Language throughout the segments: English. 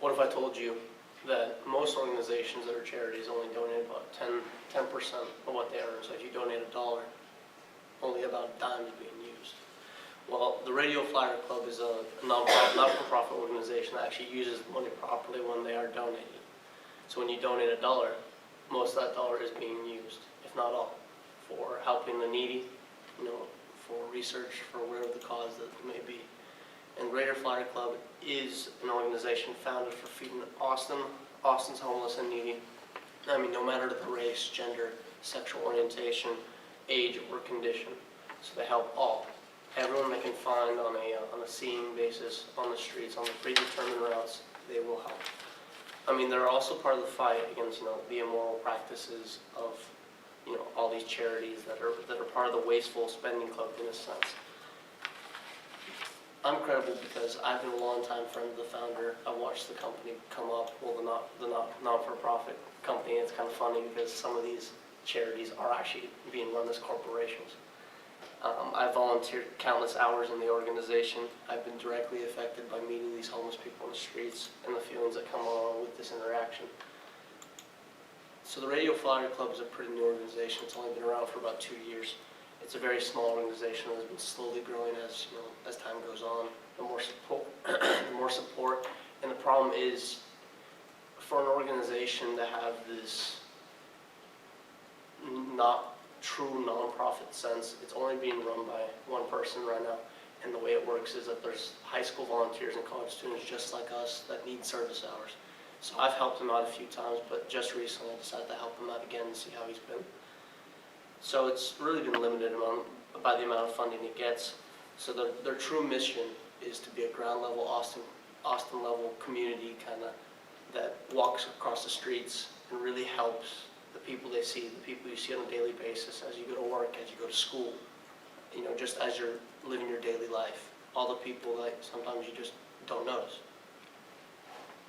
What if I told you that most organizations that are charities only donate about 10% of what they earn? So if you donate $1, only about a dime is being used. Well, the Radio Flyer Club is a not-for-profit organization that actually uses the money properly when they are donated. So when you donate $1, most of that dollar is being used, if not all, for helping the needy, for research, for whatever the cause that may be. And Greater Flyer Club is an organization founded for feeding Austin's homeless and needy. I mean, no matter the race, gender, sexual orientation, age, or condition. So they help all. Everyone they can find on a seeing basis, on the streets, on the predetermined routes, they will help. I mean, they're also part of the fight against, the immoral practices of, all these charities that are part of the wasteful spending club in a sense. I'm credible because I've been a long-time friend of the founder. I watched the company come up, well, the not-for-profit company. It's kind of funny because some of these charities are actually being run as corporations. I've volunteered countless hours in the organization. I've been directly affected by meeting these homeless people on the streets and the feelings that come along with this interaction. So the Radio Flyer Club is a pretty new organization. It's only been around for about 2 years. It's a very small organization that has been slowly growing as time goes on. The more support, and the problem is for an organization to have this not true nonprofit sense, it's only being run by one person right now. And the way it works is that there's high school volunteers and college students just like us that need service hours. So I've helped him out a few times, but just recently I decided to help him out again and see how he's been. So it's really been limited by the amount of funding it gets. So their true mission is to be a ground level, Austin level community kind of that walks across the streets and really helps the people they see, the people you see on a daily basis as you go to work, as you go to school, just as you're living your daily life. All the people that sometimes you just don't notice.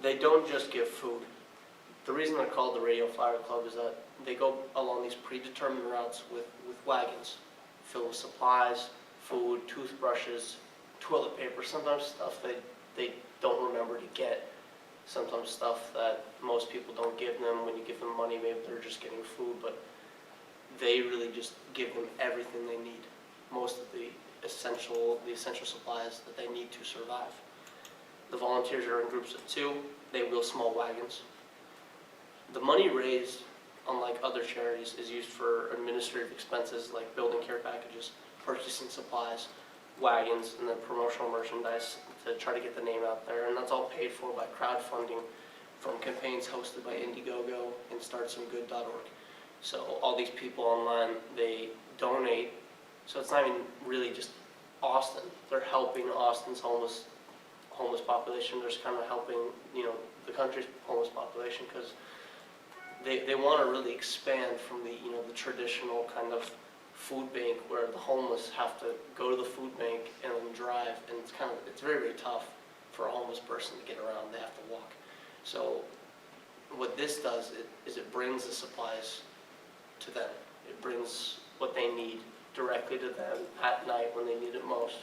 They don't just give food. The reason they're called the Radio Flyer Club is that they go along these predetermined routes with wagons filled with supplies, food, toothbrushes, toilet paper, sometimes stuff they don't remember to get, sometimes stuff that most people don't give them. When you give them money, maybe they're just getting food, but they really just give them everything they need, most of the essential supplies that they need to survive. The volunteers are in groups of 2. They wheel small wagons. The money raised, unlike other charities, is used for administrative expenses like building care packages, purchasing supplies, wagons, and then promotional merchandise to try to get the name out there. And that's all paid for by crowdfunding from campaigns hosted by Indiegogo and StartSomeGood.org. So all these people online, they donate. So it's not even really just Austin. They're helping Austin's homeless population. They're just kind of helping, the country's homeless population, because they want to really expand from the traditional kind of food bank where the homeless have to go to the food bank and then drive, and it's very, very tough for a homeless person to get around. They have to walk. So what this does is it brings the supplies to them. It brings what they need directly to them at night when they need it most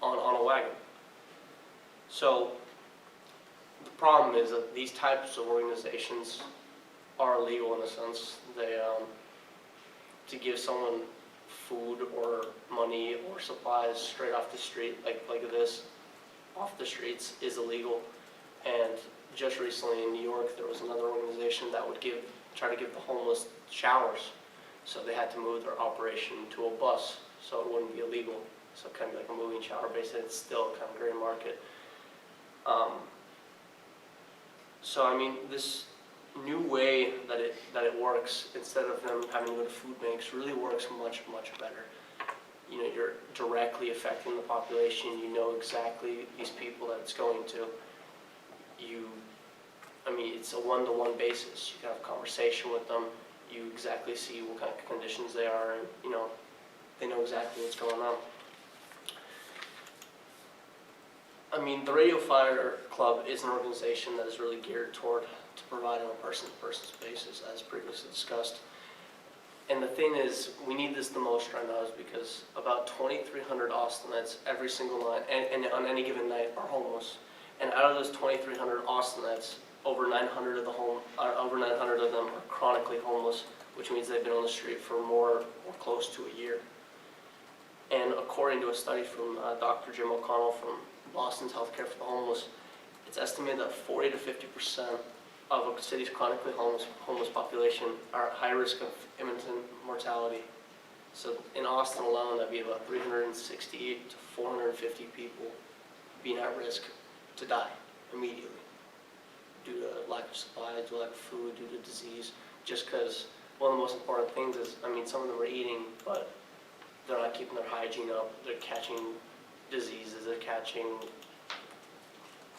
on a wagon. So the problem is that these types of organizations are illegal in a sense. They to give someone food or money or supplies straight off the street like this off the streets is illegal. And just recently in New York there was another organization that would try to give the homeless showers. So they had to move their operation to a bus so it wouldn't be illegal. So kind of like a moving shower, basically. It's still kind of gray market. So I mean, this new way that it works, instead of them having to go to food banks, really works much, much better. You're directly affecting the population. You know exactly these people that it's going to. It's a one-to-one basis. You can have a conversation with them. You exactly see what kind of conditions they are, and they know exactly what's going on. The Radio Flyer Club is an organization that is really geared toward to provide on a person-to-person basis, as previously discussed. And the thing is, we need this the most right now is because about 2,300 Austinites every single night, and on any given night, are homeless. And out of those 2,300 Austinites, over 900 of them are chronically homeless, which means they've been on the street for more or close to a year. And according to a study from Dr. Jim O'Connell from Boston's Healthcare for the Homeless, it's estimated that 40 to 50% of a city's chronically homeless population are at high risk of imminent mortality. So in Austin alone, that'd be about 360 to 450 people being at risk to die immediately due to lack of supplies, due to lack of food, due to disease. Just because one of the most important things is, I mean, some of them are eating, but they're not keeping their hygiene up. They're catching diseases. They're catching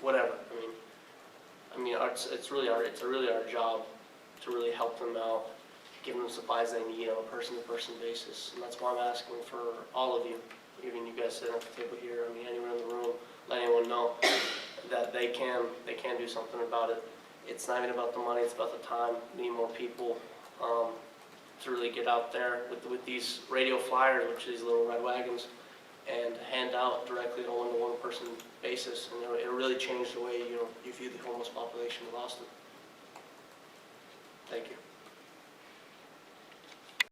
whatever. It's really our job to really help them out, give them supplies they need on a person-to-person basis, and that's why I'm asking for all of you, even you guys sitting at the table here. I mean, anyone in the room, let anyone know that they can do something about it. It's not even about the money; it's about the time. We need more people to really get out there with these radio flyers, which are these little red wagons, and hand out directly on a one-to-one person basis, and it'll really change the way you view the homeless population of Austin. Thank you.